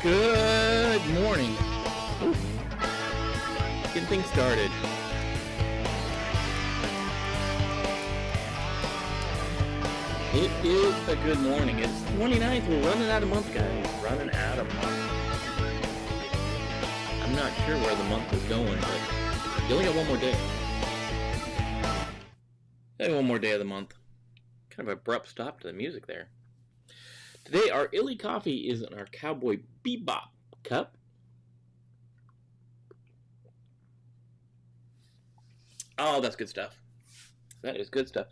Good morning. Getting things started. It is a good morning. It's 29th. We're running out of month, guys. Running out of month. I'm not sure where the month is going, but you only got one more day. One more day of the month. Kind of abrupt stop to the music there. Today, our Illy coffee is in our Cowboy Bebop cup. Oh, that's good stuff. That is good stuff.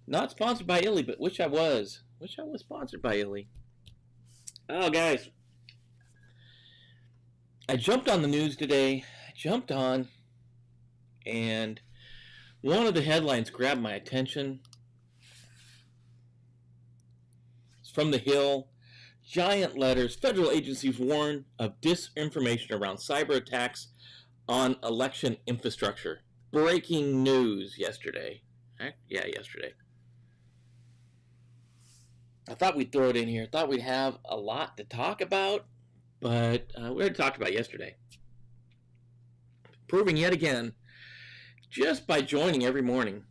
Not sponsored by Illy, but wish I was. Wish I was sponsored by Illy. Oh, guys. I jumped on the news today. And one of the headlines grabbed my attention. From the Hill, giant letters, federal agencies warn of disinformation around cyber attacks on election infrastructure. Breaking news yesterday. Yesterday. I thought we'd throw it in here. Thought we'd have a lot to talk about, but we already talked about yesterday. Proving yet again, just by joining every morning,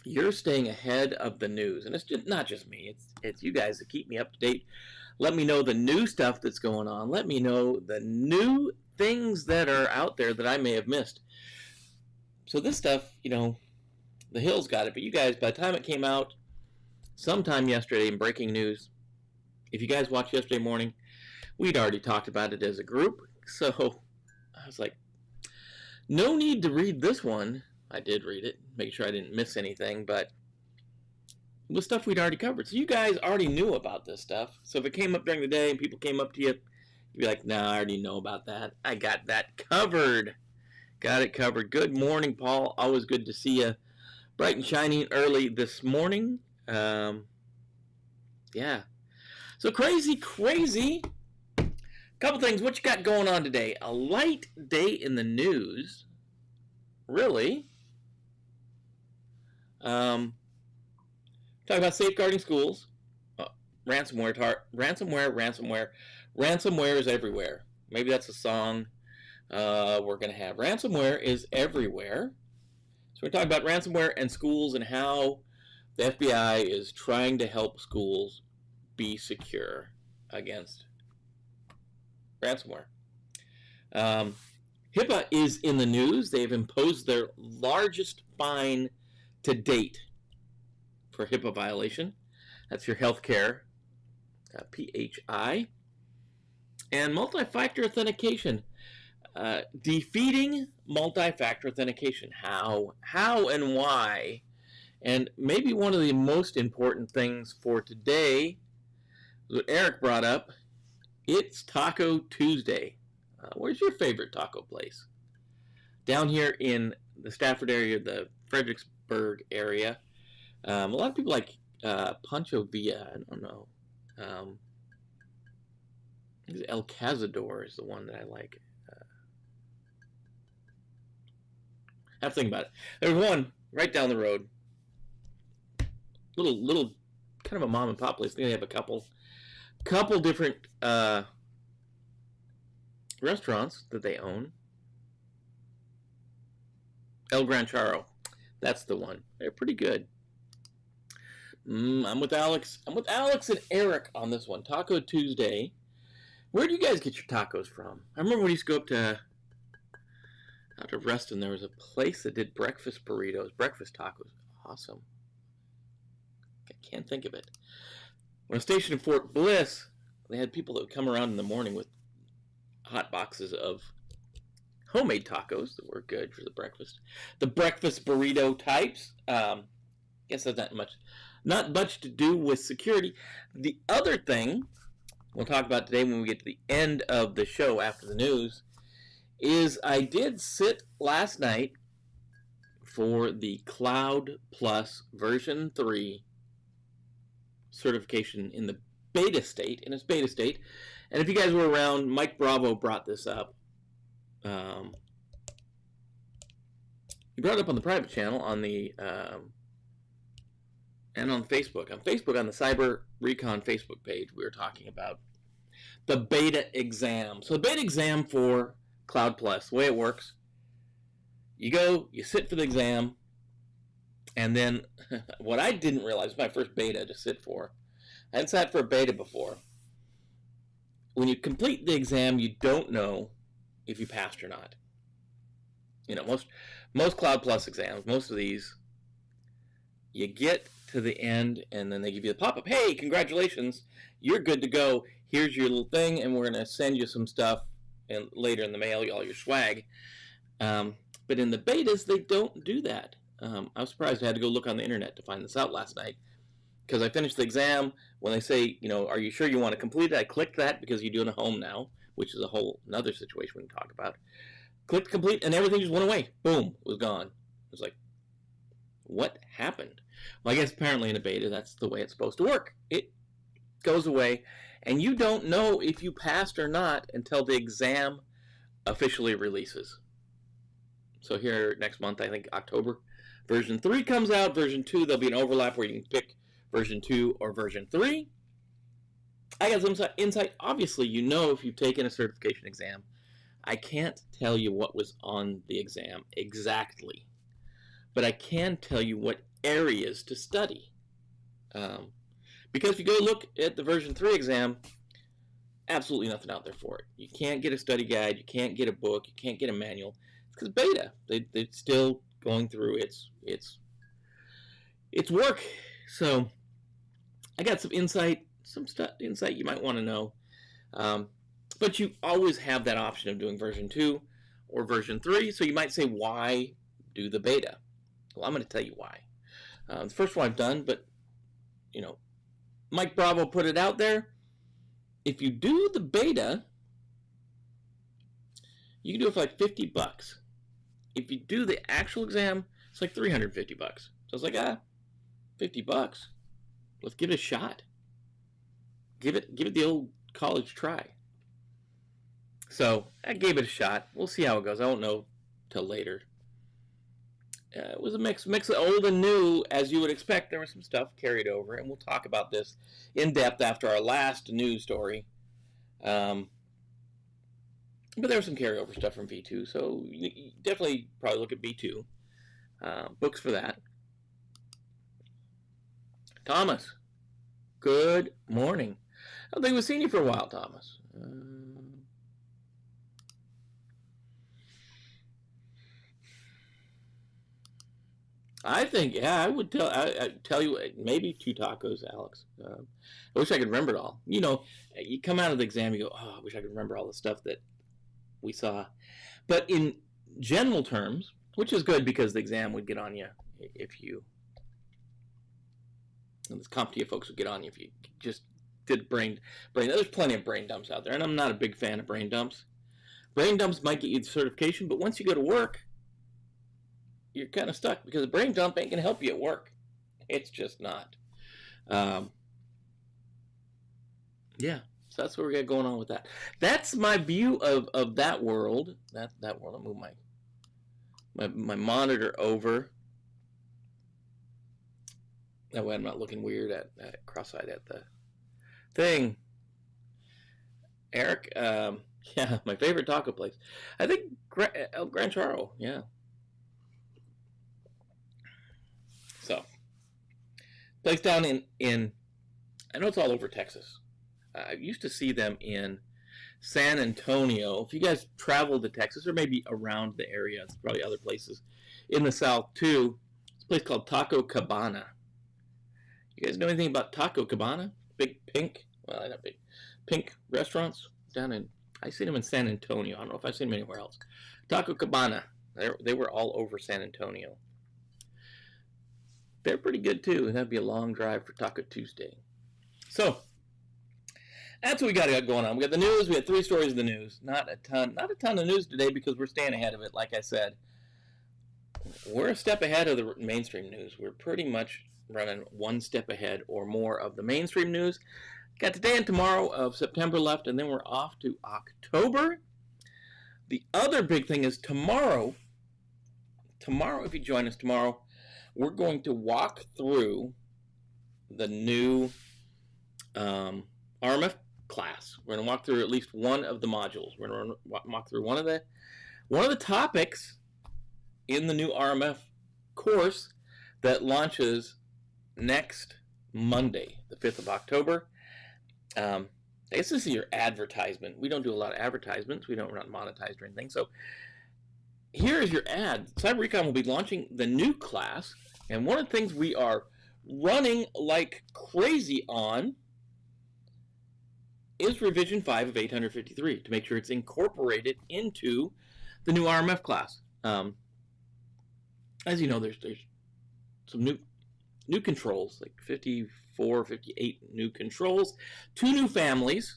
you're staying ahead of the news. And it's not just me. It's you guys that keep me up to date. Let me know the new stuff that's going on. Let me know the new things that are out there that I may have missed. So this stuff, the Hill's got it. But you guys, by the time it came out sometime yesterday in breaking news, if you guys watched yesterday morning, we'd already talked about it as a group. So I was like, no need to read this one. I did read it, make sure I didn't miss anything, but it was stuff we'd already covered. So you guys already knew about this stuff. So if it came up during the day and people came up to you, you'd be like, nah, I already know about that. I got that covered. Got it covered. Good morning, Paul. Always good to see you. Bright and shining early this morning. Yeah. So crazy. Couple things. What you got going on today? A light day in the news. Really? Talk about safeguarding schools. Ransomware is everywhere. Maybe that's a song we're going to have. Ransomware is everywhere. So we're talking about ransomware and schools and how the FBI is trying to help schools be secure against ransomware. HIPAA is in the news. They've imposed their largest fine to date for HIPAA violation. That's your healthcare, PHI. And multi-factor authentication. Defeating multi-factor authentication. How and why? And maybe one of the most important things for today, what Eric brought up, it's Taco Tuesday. Where's your favorite taco place? Down here in the Stafford area, the Fredericksburg area. A lot of people like Pancho Villa. I don't know. El Cazador is the one that I like. Have to think about it. There's one right down the road. Little kind of a mom and pop place. I think they have a couple different restaurants that they own. El Grancharo. That's the one. They're pretty good. I'm with Alex and Eric on this one. Taco Tuesday. Where do you guys get your tacos from? I remember when we used to go out to Reston, there was a place that did breakfast burritos, breakfast tacos. Awesome. I can't think of it. When I was stationed in Fort Bliss, they had people that would come around in the morning with hot boxes of homemade tacos that were good for the breakfast. The breakfast burrito types. Guess that's not much to do with security. The other thing we'll talk about today when we get to the end of the show after the news is I did sit last night for the Cloud Plus version 3 certification in its beta state. And if you guys were around, Mike Bravo brought this up. He brought it up on the private channel on the and on Facebook. On Facebook, on the Cyber-Recon Facebook page, we were talking about the beta exam. So the beta exam for Cloud Plus, the way it works, you go, you sit for the exam, and then what I didn't realize, my first beta to sit for, I hadn't sat for a beta before. When you complete the exam, you don't know if you passed or not. You know, most Cloud Plus exams, most of these, you get to the end and then they give you the pop-up, hey, congratulations, you're good to go. Here's your little thing, and we're going to send you some stuff and later in the mail, all your swag. But in the betas, they don't do that. I was surprised. I had to go look on the internet to find this out last night, because I finished the exam. When they say, you know, are you sure you want to complete it? I clicked that because you're doing it home now, which is a whole another situation we can talk about. Clicked complete, and everything just went away. Boom, it was gone. It was like, what happened? Well, I guess apparently in a beta, that's the way it's supposed to work. It goes away, and you don't know if you passed or not until the exam officially releases. So here next month, I think October, version 3 comes out. Version 2, there'll be an overlap where you can pick version 2 or version 3. I got some insight. Obviously, you know if you've taken a certification exam. I can't tell you what was on the exam exactly, but I can tell you what areas to study. Because if you go look at the version 3 exam, absolutely nothing out there for it. You can't get a study guide, you can't get a book, you can't get a manual. It's because beta. They're still going through its work. So I got some insight, insight you might want to know. But you always have that option of doing version 2 or version 3. So you might say, why do the beta? Well, I'm going to tell you why. The first one I've done, but, you know, Mike Bravo put it out there. If you do the beta, you can do it for like $50. If you do the actual exam, it's like $350. So it's like, $50. Let's give it a shot. Give it the old college try. So I gave it a shot. We'll see how it goes. I won't know till later. It was a mix of old and new, as you would expect. There was some stuff carried over, and we'll talk about this in depth after our last news story. But there was some carryover stuff from V2, so you definitely probably look at V2. Books for that. Thomas, good morning. I don't think we've seen you for a while, Thomas. I think, yeah, I would tell you maybe 2 tacos, Alex. I wish I could remember it all. You know, you come out of the exam, you go, oh, I wish I could remember all the stuff that we saw. But in general terms, which is good because the exam would get on you if you, and this CompTIA folks would get on you if you just did brain. There's plenty of brain dumps out there, and I'm not a big fan of brain dumps. Brain dumps might get you the certification, but once you go to work, you're kind of stuck because a brain dump ain't going to help you at work. It's just not. Yeah, so that's what we got going on with that. That's my view of that world. That world. I'll move my monitor over. That way I'm not looking weird at cross-eyed at the thing. Eric, yeah, my favorite taco place. I think El Gran Charro, yeah. So, place down in I know it's all over Texas. I used to see them in San Antonio. If you guys travel to Texas, or maybe around the area, it's probably other places in the South too. It's a place called Taco Cabana. You guys know anything about Taco Cabana? Big pink, well, not big, pink restaurants down in, I seen them in San Antonio. I don't know if I've seen them anywhere else. Taco Cabana. They were all over San Antonio. They're pretty good too. That'd be a long drive for Taco Tuesday. So that's what we got going on. We got the news. We had 3 stories of the news. Not a ton of news today because we're staying ahead of it. Like I said, we're a step ahead of the mainstream news. We're pretty much running 1 step ahead or more of the mainstream news. Got today and tomorrow of September left, and then we're off to October. The other big thing is tomorrow, if you join us tomorrow, we're going to walk through the new RMF class. We're going to walk through at least one of the modules. We're going to walk through one of the topics in the new RMF course that launches next Monday, the 5th of October. I guess this is your advertisement. We don't do a lot of advertisements. We're not monetized or anything. So here is your ad. Cyber-Recon will be launching the new class, and one of the things we are running like crazy on is revision 5 of 853 to make sure it's incorporated into the new RMF class. As you know, there's some new controls, like 54, 58 new controls, 2 new families.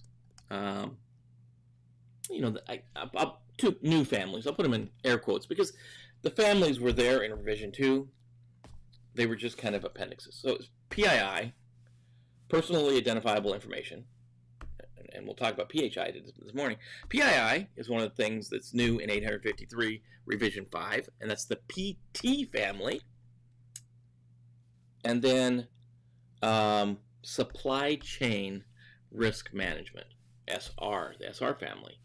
Two new families. I'll put them in air quotes because the families were there in revision 2. They were just kind of appendixes. So it's PII, personally identifiable information, and we'll talk about PHI this morning. PII is one of the things that's new in 853 revision 5, and that's the PT family. And then supply chain risk management, SR, the SR family.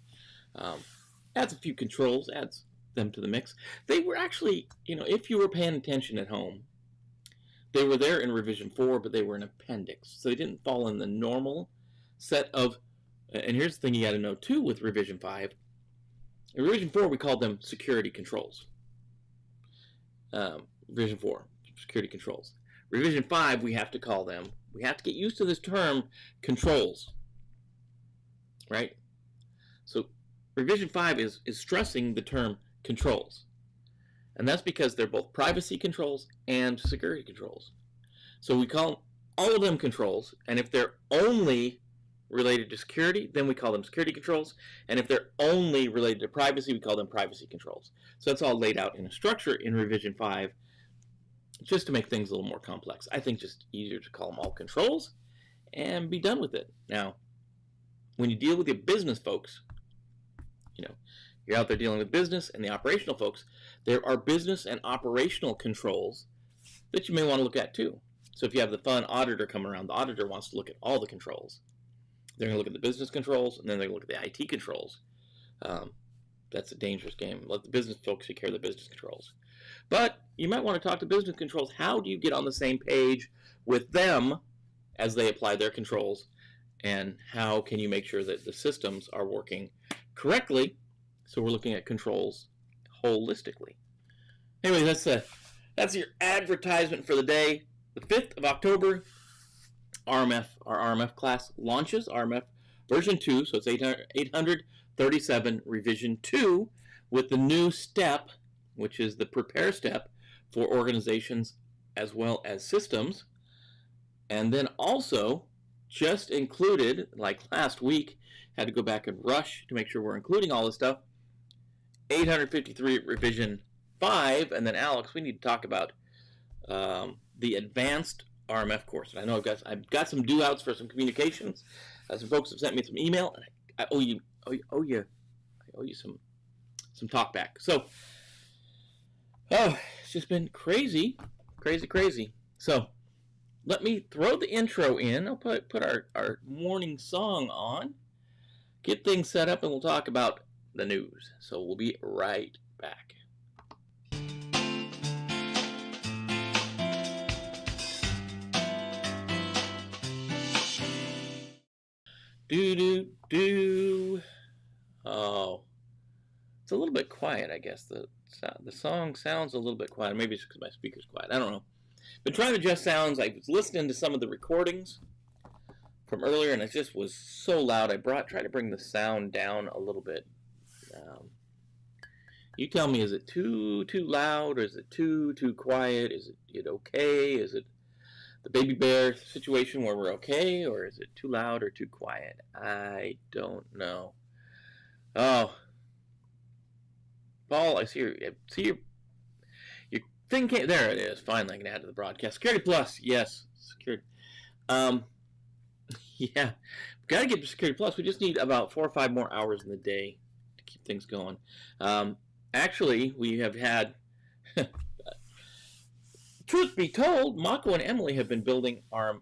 Adds a few controls, adds them to the mix. They were actually, if you were paying attention at home, they were there in revision 4, but they were an appendix. So they didn't fall in the normal set of, and here's the thing you got to know too with revision 5. In revision 4, we called them security controls. Revision 4, security controls. Revision 5, we have to get used to this term, controls. Right? So revision 5 is stressing the term controls. And that's because they're both privacy controls and security controls. So we call all of them controls, and if they're only related to security, then we call them security controls, and if they're only related to privacy, we call them privacy controls. So that's all laid out in a structure in revision 5, just to make things a little more complex. I think just easier to call them all controls and be done with it. Now, when you deal with your business folks, you're out there dealing with business and the operational folks, there are business and operational controls that you may want to look at too. So if you have the fun auditor come around, the auditor wants to look at all the controls. They're going to look at the business controls, and then they're going to look at the IT controls. That's a dangerous game. Let the business folks take care of the business controls. But you might want to talk to business controls. How do you get on the same page with them as they apply their controls? And how can you make sure that the systems are working correctly? So we're looking at controls holistically. Anyway, that's your advertisement for the day. The 5th of October, our RMF class launches, RMF version 2, so it's 837 revision 2, with the new step, which is the prepare step for organizations as well as systems. And then also, just included, like last week, had to go back and rush to make sure we're including all this stuff, 853 revision 5, and then Alex, we need to talk about the advanced RMF course. And I know I've got some due outs for some communications. Some folks have sent me some email, and I owe you some talk back. So, it's just been crazy. So, let me throw the intro in. I'll put our morning song on, get things set up, and we'll talk about the news. So we'll be right back. Oh, it's a little bit quiet, I guess. The song sounds a little bit quiet. Maybe it's because my speaker's quiet. I don't know. Been trying to adjust sounds. I was listening to some of the recordings from earlier, and it just was so loud. I tried to bring the sound down a little bit. You tell me, is it too loud, or is it too quiet? Is it okay? Is it the baby bear situation where we're okay, or is it too loud or too quiet? I don't know. Oh, Paul, I see your thing came. There it is. Finally, I can add to the broadcast. Security Plus, yes, security. Yeah, got to get to Security Plus. We just need about 4 or 5 more hours in the day to keep things going. Actually, we have had, truth be told, Mako and Emily have been building our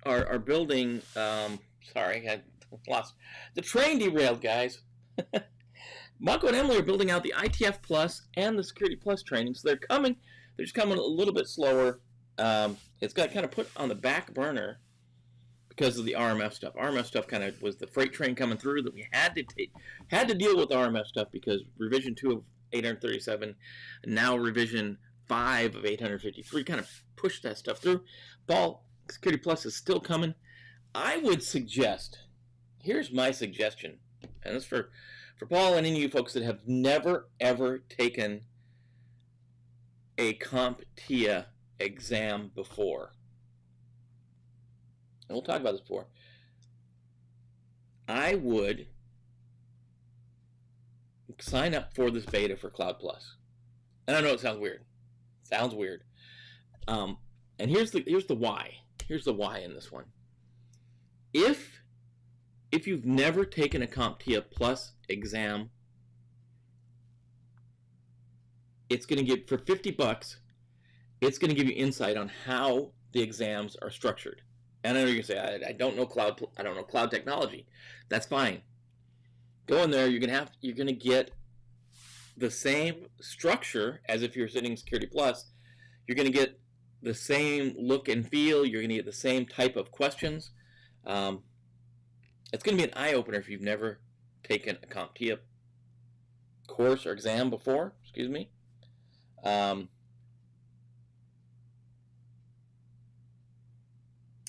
are building, sorry, I lost, the train derailed, guys. Marco and Emily are building out the ITF Plus and the Security Plus training, so they're just coming a little bit slower. It's got kind of put on the back burner because of the RMF stuff. RMF stuff kind of was the freight train coming through that we had to deal with RMF stuff because revision 2 of 837, now revision 5 of 853 kind of pushed that stuff through. Paul, Security Plus is still coming. I would suggest, here's my suggestion, and it's for Paul and any of you folks that have never ever taken a CompTIA exam before. And we'll talk about this before. I would sign up for this beta for Cloud Plus. And I know it sounds weird. Sounds weird. And here's the why. Here's the why in this one. If you've never taken a CompTIA Plus exam, it's going to give, for $50, it's going to give you insight on how the exams are structured. And I know you're going to say, I don't know cloud technology. That's fine. Go in there, you're going to get the same structure as if you're sitting Security Plus. You're going to get the same look and feel. You're going to get the same type of questions. It's going to be an eye-opener if you've never taken a CompTIA course or exam before. Excuse me. And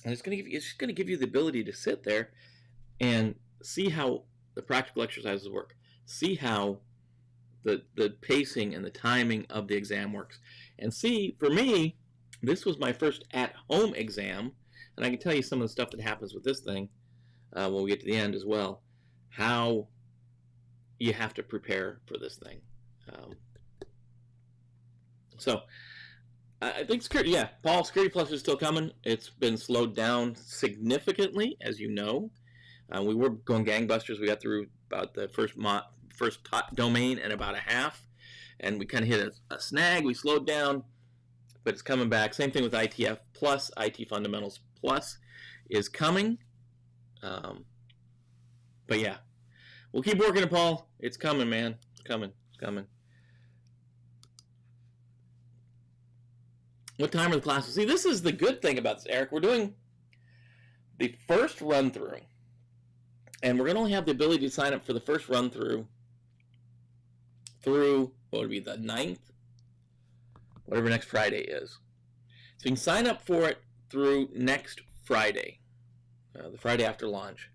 it's going to give you the ability to sit there and see how the practical exercises work. See how the pacing and the timing of the exam works. And see, for me, this was my first at-home exam, and I can tell you some of the stuff that happens with this thing when we get to the end as well, how you have to prepare for this thing. So I think Security Plus is still coming. It's been slowed down significantly, as you know. We were going gangbusters. We got through about the first domain and about a half, and we kind of hit a snag. We slowed down, but it's coming back. Same thing with ITF Plus. IT Fundamentals Plus is coming. But yeah, we'll keep working it, Paul. It's coming, man. It's coming. It's coming. What time are the classes? See, this is the good thing about this, Eric. We're doing the first run-through, and we're going to only have the ability to sign up for the first run-through through, what would be, the 9th? Whatever next Friday is. So you can sign up for it through next Friday, the Friday after launch,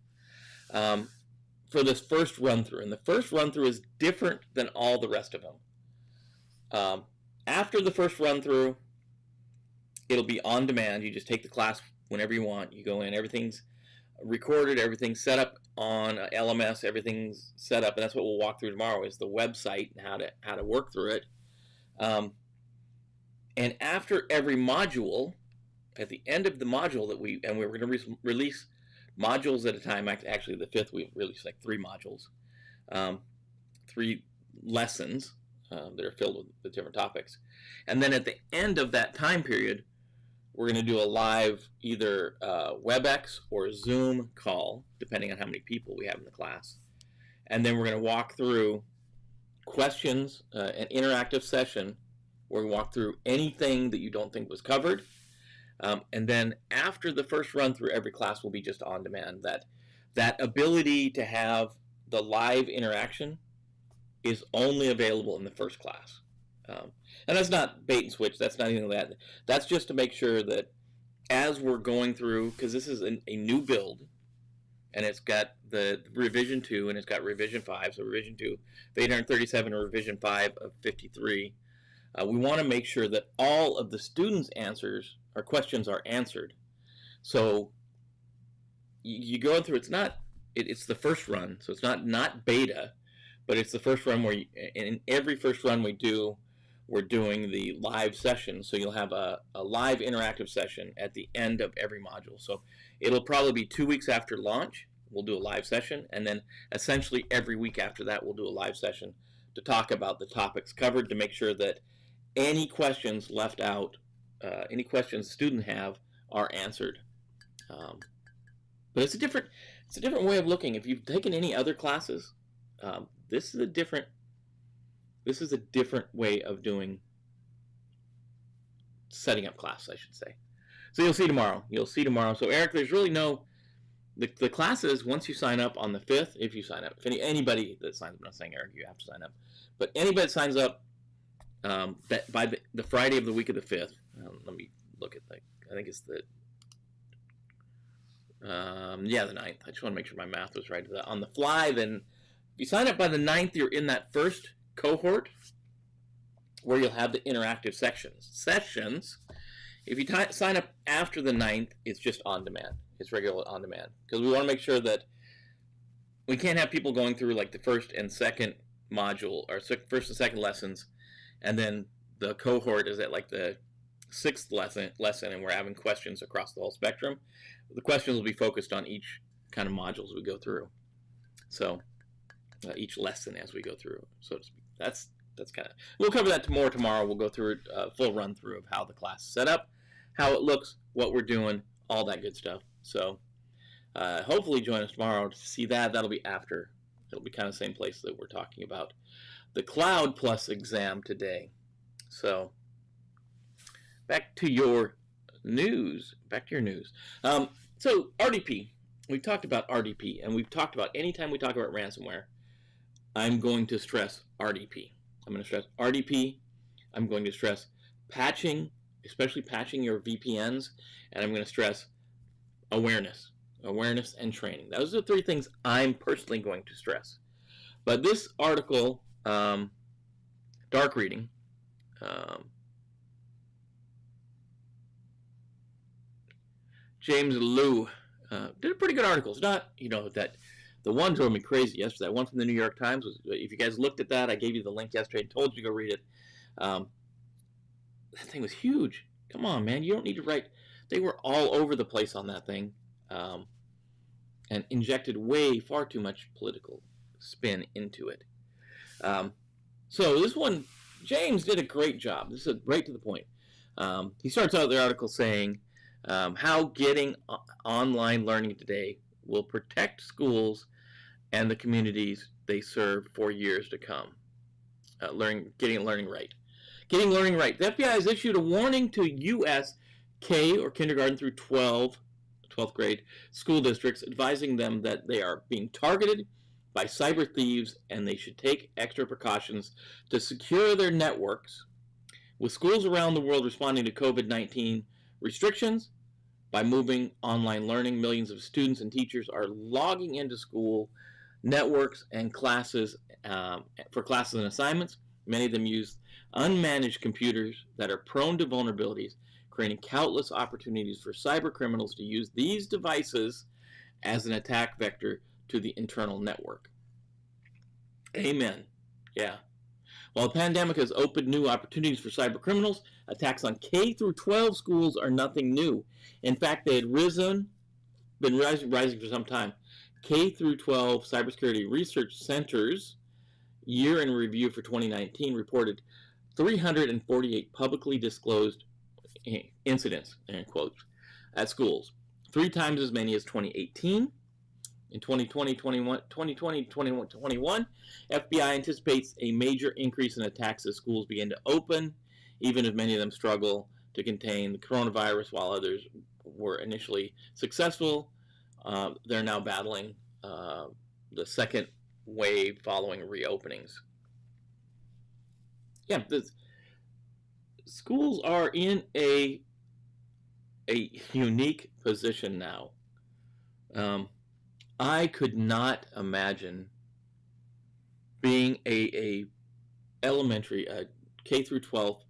for this first run-through. And the first run-through is different than all the rest of them. After the first run-through, it'll be on demand. You just take the class whenever you want. You go in, everything's recorded, everything's set up on LMS, everything's set up, and that's what we'll walk through tomorrow is the website and how to work through it. And after every module, at the end of the module we're going to release modules at a time. Actually, the 5th we release like 3 modules, 3 lessons that are filled with different topics. And then at the end of that time period, we're going to do a live either WebEx or Zoom call, depending on how many people we have in the class. And then we're going to walk through questions, an interactive session where we walk through anything that you don't think was covered. And then after the first run through, every class will be just on demand. That ability to have the live interaction is only available in the first class. And that's not bait and switch. That's not anything like that. That's just to make sure that as we're going through, because this is a new build, and it's got the revision 2 and it's got revision 5, so revision 2 of 837 or revision 5 of 53. We want to make sure that all of the students' answers or questions are answered. So you go through, it's the first run, so it's not beta, but it's the first run where in every first run we're doing the live session. So you'll have a live interactive session at the end of every module. So it'll probably be 2 weeks after launch, we'll do a live session, and then essentially every week after that we'll do a live session to talk about the topics covered, to make sure that any questions left out, any questions students have, are answered. But it's a different way of looking. If you've taken any other classes, this is a different way of doing setting up class, I should say. So you'll see tomorrow. So Eric, there's really no the classes once you sign up on the 5th. If you sign up, if anybody that signs up, I'm not saying Eric, you have to sign up, but anybody that signs up by the Friday of the week of the 5th. Let me look at I think it's the the 9th. I just want to make sure my math was right on the fly. Then if you sign up by the 9th, you're in that first cohort where you'll have the interactive sessions. If you sign up after the 9th, it's just on demand. It's regular on demand, because we want to make sure that we can't have people going through like the first and second module, or first and second lessons, and then the cohort is at like the 6th lesson, and we're having questions across the whole spectrum. The questions will be focused on each kind of modules we go through. So each lesson as we go through, so to speak. That's kind of, we'll cover that more tomorrow. We'll go through a full run through of how the class is set up, how it looks, what we're doing, all that good stuff. So hopefully join us tomorrow to see that. That'll be after. It'll be kind of the same place that we're talking about the Cloud Plus exam today. So back to your news. So RDP. We've talked about RDP, and we've talked about anytime we talk about ransomware, I'm going to stress RDP. I'm going to stress RDP. I'm going to stress patching, especially patching your VPNs, and I'm going to stress awareness and training. Those are the 3 things I'm personally going to stress. But this article, dark reading, James Liu did a pretty good article. It's not, that the one drove me crazy yesterday. That one from the New York Times was, if you guys looked at that, I gave you the link yesterday and told you to go read it. That thing was huge. Come on, man. You don't need to write. They were all over the place on that thing, and injected far too much political spin into it. So this one, James did a great job. This is right to the point. He starts out the article saying how getting online learning today will protect schools and the communities they serve for years to come. Getting learning right. Getting learning right. The FBI has issued a warning to U.S. K or kindergarten through 12th grade school districts, advising them that they are being targeted by cyber thieves and they should take extra precautions to secure their networks. With schools around the world responding to COVID-19 restrictions by moving online learning, millions of students and teachers are logging into school networks and classes for classes and assignments. Many of them use unmanaged computers that are prone to vulnerabilities, creating countless opportunities for cyber criminals to use these devices as an attack vector to the internal network. Amen. Yeah. While the pandemic has opened new opportunities for cyber criminals, attacks on K through 12 schools are nothing new. In fact, they had been rising for some time. K through 12 cybersecurity research centers year in review for 2019 reported 348 publicly disclosed incidents, in quotes, at schools, 3 times as many as 2018. In 2020-21, FBI anticipates a major increase in attacks as schools begin to open, even if many of them struggle to contain the coronavirus while others were initially successful. They're now battling the second wave following reopenings. Yeah, the schools are in a unique position now. I could not imagine being a elementary, K through 12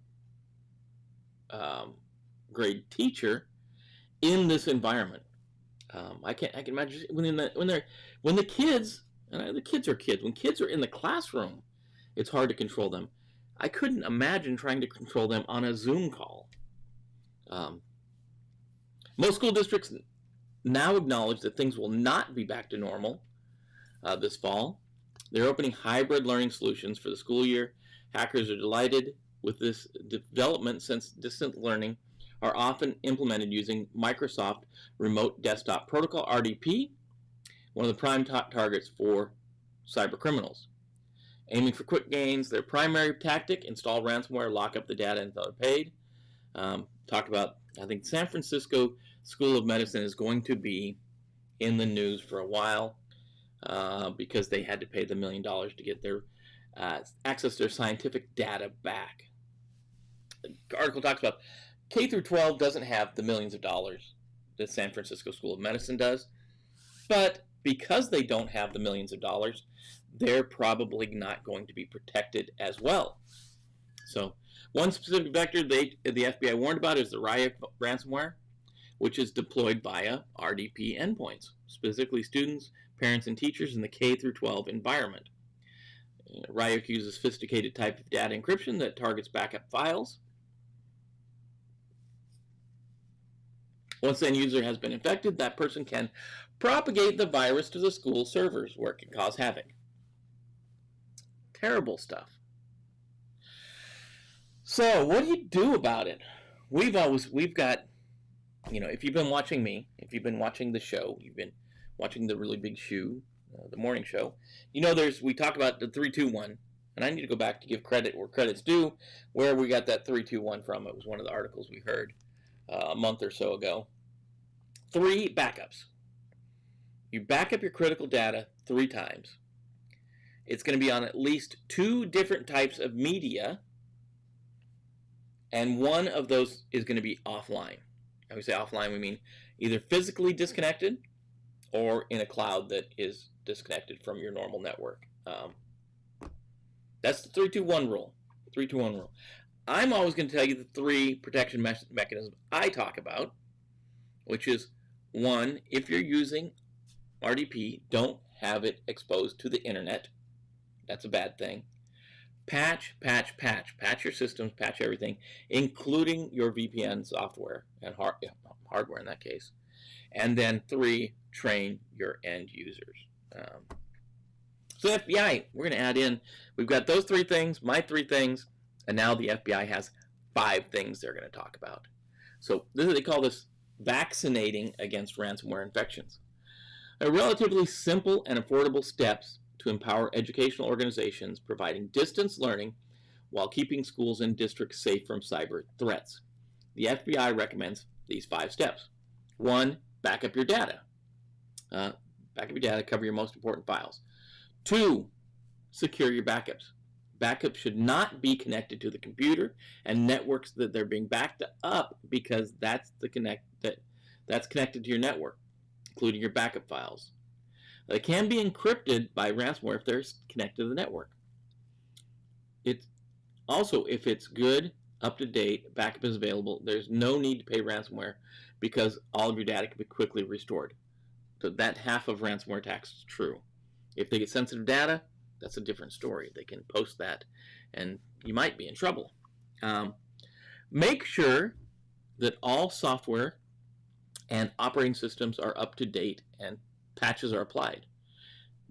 grade teacher in this environment. I can imagine when the kids, and the kids are kids, when kids are in the classroom, it's hard to control them. I couldn't imagine trying to control them on a Zoom call. Most school districts now acknowledge that things will not be back to normal this fall. They're opening hybrid learning solutions for the school year. Hackers are delighted with this development since distant learning are often implemented using Microsoft Remote Desktop Protocol, RDP, one of the prime targets for cyber criminals. Aiming for quick gains, their primary tactic: install ransomware, lock up the data until they're paid. Talk about, I think San Francisco School of Medicine is going to be in the news for a while because they had to pay the $1 million to get their access to their scientific data back. The article talks about K through 12 doesn't have the millions of dollars that San Francisco School of Medicine does, but because they don't have the millions of dollars, they're probably not going to be protected as well. So one specific vector the FBI warned about is the Raya ransomware, which is deployed via RDP endpoints, specifically students, parents, and teachers in the K through 12 environment. Raya uses a sophisticated type of data encryption that targets backup files. Once the end user has been infected, that person can propagate the virus to the school servers where it can cause havoc. Terrible stuff. So what do you do about it? We've got, if you've been watching me, if you've been watching the show, you've been watching the Really Big Shoe, the morning show, we talk about the 3-2-1, and I need to go back to give credit where credit's due, where we got that 3-2-1 from. It was one of the articles we heard a month or so ago. 3 backups. You back up your critical data 3 times. It's going to be on at least 2 different types of media, and one of those is going to be offline. When we say offline, we mean either physically disconnected or in a cloud that is disconnected from your normal network. That's the 3-2-1 rule. 3-2-1 rule. I'm always going to tell you the 3 protection mechanisms I talk about, which is 1, if you're using RDP, don't have it exposed to the internet. That's a bad thing. Patch your systems, patch everything, including your VPN software and hardware in that case. And then 3, train your end users. So the FBI, we're going to add in, we've got those 3 things, my 3 things, and now the FBI has 5 things they're going to talk about. So they call this vaccinating against ransomware infections. They're relatively simple and affordable steps to empower educational organizations providing distance learning while keeping schools and districts safe from cyber threats. The FBI recommends these 5 steps. 1, back up your data. Cover your most important files. 2, secure your backups. Backups should not be connected to the computer and networks that they're being backed up, because that's connected to your network, including your backup files. They can be encrypted by ransomware if they're connected to the network. It's also, if it's good, up-to-date, backup is available, there's no need to pay ransomware because all of your data can be quickly restored. So that half of ransomware attacks is true. If they get sensitive data, that's a different story. They can post that and you might be in trouble. Make sure that all software and operating systems are up to date and patches are applied.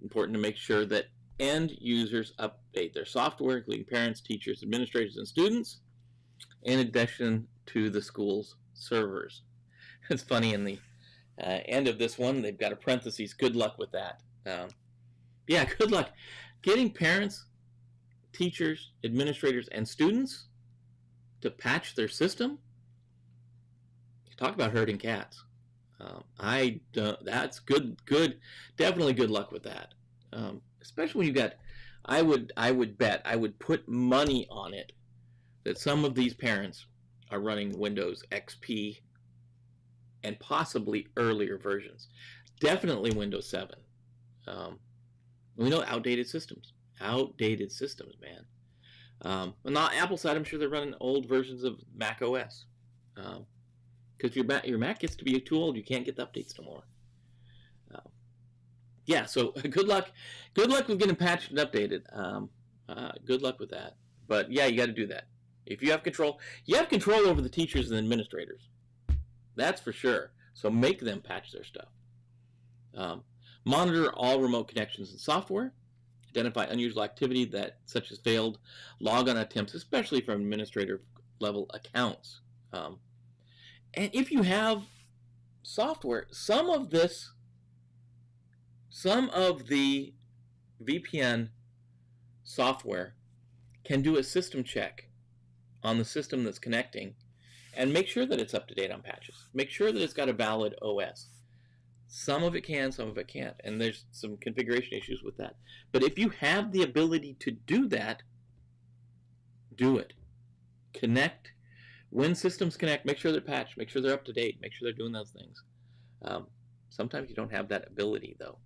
Important to make sure that end users update their software, including parents, teachers, administrators, and students, in addition to the school's servers. It's funny, in the end of this one, they've got a parentheses, good luck with that. Yeah, good luck getting parents, teachers, administrators, and students to patch their system. Talk about herding cats. That's good, definitely good luck with that. Especially when you got, I would put money on it that some of these parents are running Windows XP and possibly earlier versions. Definitely Windows 7. We know outdated systems, man. On the Apple side, I'm sure they're running old versions of Mac OS. Because your Mac gets to be too old, you can't get the updates no more. Yeah, so good luck with getting patched and updated. Good luck with that. But yeah, you got to do that. If you have control over the teachers and administrators. That's for sure. So make them patch their stuff. Monitor all remote connections and software. Identify unusual activity such as failed logon attempts, especially from administrator level accounts. And if you have software, some of the VPN software can do a system check on the system that's connecting and make sure that it's up to date on patches. Make sure that it's got a valid OS. Some of it can, some of it can't, and there's some configuration issues with that. But if you have the ability to do that, do it. Connect. When systems connect, make sure they're patched, make sure they're up to date, make sure they're doing those things. Sometimes you don't have that ability, though.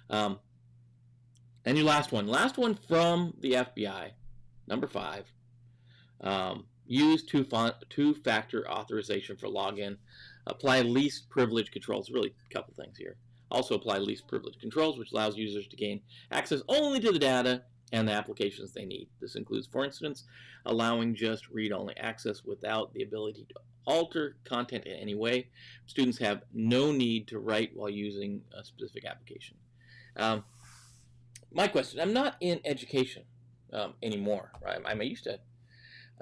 And your last one from the FBI, number 5. Use two-factor authorization for login. Apply least privilege controls. Really, a couple things here. Also apply least privilege controls, which allows users to gain access only to the data and the applications they need. This includes, for instance, allowing just read-only access without the ability to alter content in any way. Students have no need to write while using a specific application. My question, I'm not in education anymore. Right? I used to,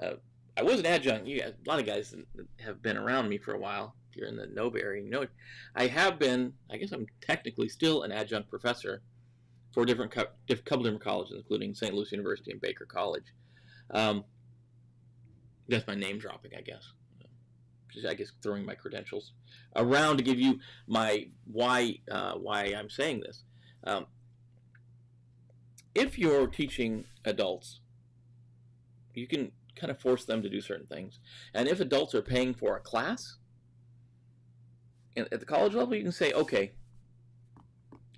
I was an adjunct. A lot of guys have been around me for a while. If you're in the Nova area, you know, I have been, I guess I'm technically still an adjunct professor for couple different colleges, including St. Louis University and Baker College. That's my name dropping, I guess. I guess throwing my credentials around to give you my why I'm saying this. If you're teaching adults, you can kind of force them to do certain things. And if adults are paying for a class, at the college level, you can say, okay,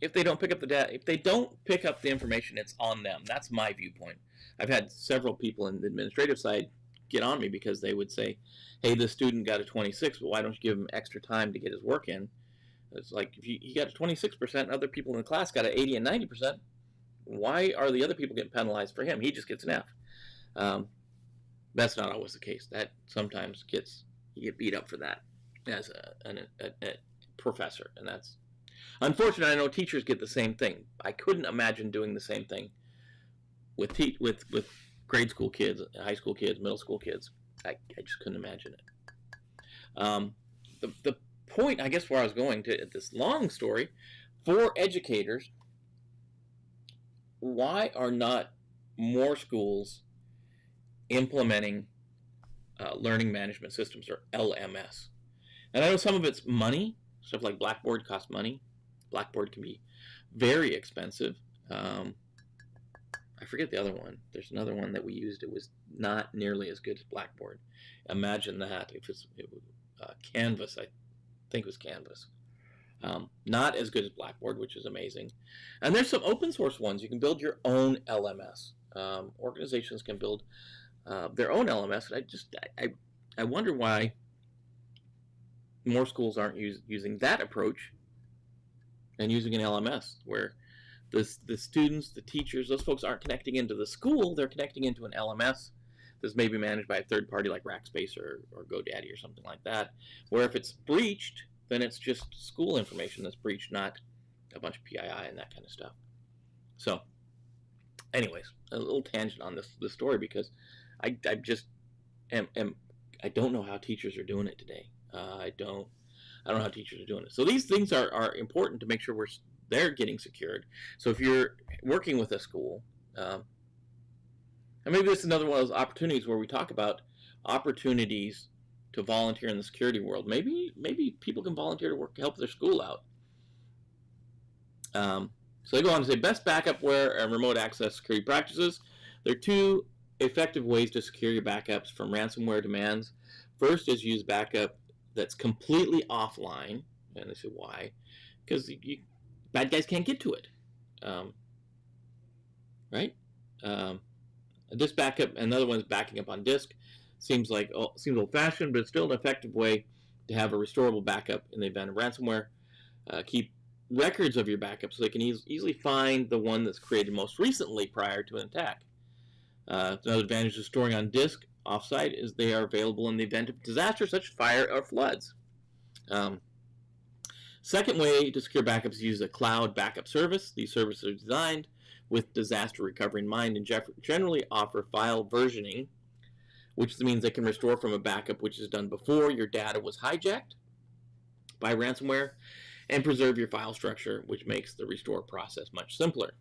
if they don't pick up the data, if they don't pick up the information, it's on them. That's my viewpoint. I've had several people in the administrative side get on me because they would say, hey, this student got a 26, but why don't you give him extra time to get his work in? It's like, if he got a 26% and other people in the class got an 80 and 90%, why are the other people getting penalized for him? He just gets an F. That's not always the case. That sometimes you get beat up for that as a professor, and that's unfortunate. I know teachers get the same thing. I couldn't imagine doing the same thing with grade school kids, high school kids, middle school kids. I just couldn't imagine it. The point, I guess, where I was going to this long story, for educators, why are not more schools implementing learning management systems, or LMS? And I know some of it's money. Stuff like Blackboard costs money. Blackboard can be very expensive. I forget the other one. There's another one that we used. It was not nearly as good as Blackboard. Imagine that. If it was Canvas, I think it was Canvas. Not as good as Blackboard, which is amazing. And there's some open source ones. You can build your own LMS. Organizations can build their own LMS. And I wonder why more schools aren't using that approach and using an LMS, where the students, the teachers, those folks aren't connecting into the school. They're connecting into an LMS that's maybe managed by a third party like Rackspace or GoDaddy or something like that, where if it's breached, then it's just school information that's breached, not a bunch of PII and that kind of stuff. So anyways, a little tangent on this story, because I just I don't know how teachers are doing it today. I don't know how teachers are doing it. So these things are important to make sure they're getting secured. So if you're working with a school, and maybe this is another one of those opportunities where we talk about opportunities to volunteer in the security world. Maybe people can volunteer to help their school out. So they go on to say, best backupware and remote access security practices. There are 2 effective ways to secure your backups from ransomware demands. First is use backup that's completely offline. And they say, why? Because bad guys can't get to it. Right? Disk backup, another one is backing up on disk. Seems old-fashioned, but it's still an effective way to have a restorable backup in the event of ransomware. Keep records of your backup so they can easily find the one that's created most recently prior to an attack. Another advantage of storing on disk offsite is they are available in the event of disaster such as fire or floods. Second way to secure backups is use a cloud backup service. These services are designed with disaster recovery in mind and generally offer file versioning, which means they can restore from a backup which is done before your data was hijacked by ransomware, and preserve your file structure, which makes the restore process much simpler.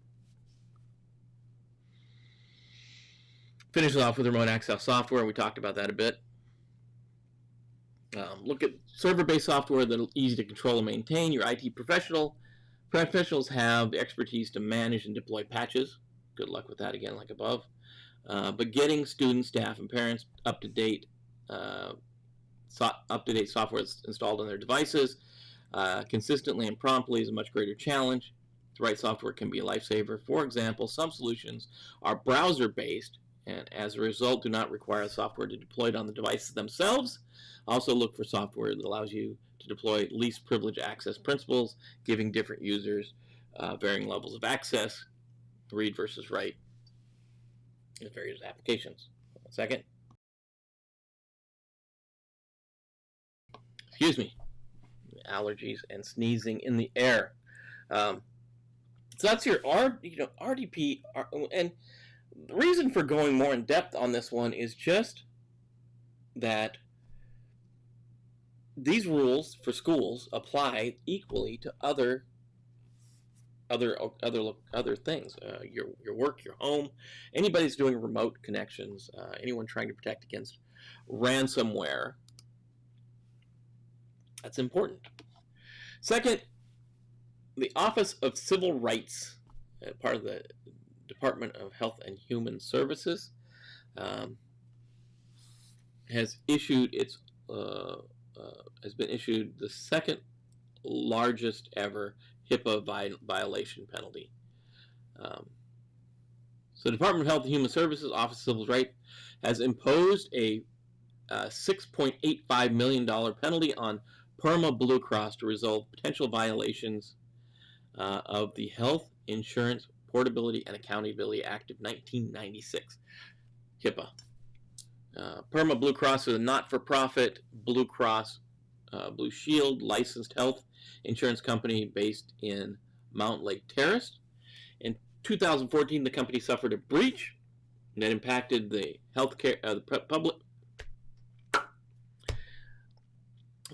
Finishes off with remote access software. We talked about that a bit. Look at server-based software that's easy to control and maintain. Your IT professionals have the expertise to manage and deploy patches. Good luck with that, again, like above. But getting students, staff, and parents up-to-date software that's installed on their devices consistently and promptly is a much greater challenge. The right software can be a lifesaver. For example, some solutions are browser-based, and as a result do not require the software to deploy it on the devices themselves. Also look for software that allows you to deploy least privilege access principles, giving different users varying levels of access, read versus write, in various applications. 1 second. Excuse me. Allergies and sneezing in the air. So that's your RDP, and the reason for going more in depth on this one is just that these rules for schools apply equally to other things. Your work, your home, anybody's doing remote connections, anyone trying to protect against ransomware. That's important. Second, the Office of Civil Rights, part of the Department of Health and Human Services, has been issued the second largest ever HIPAA violation penalty. So the Department of Health and Human Services, Office of Civil Rights, has imposed a $6.85 million penalty on Perma Blue Cross to resolve potential violations of the Health Insurance Portability and Accountability Act of 1996, HIPAA. Perma Blue Cross is a not-for-profit Blue Cross Blue Shield licensed health insurance company based in Mount Lake Terrace. In 2014, the company suffered a breach that impacted the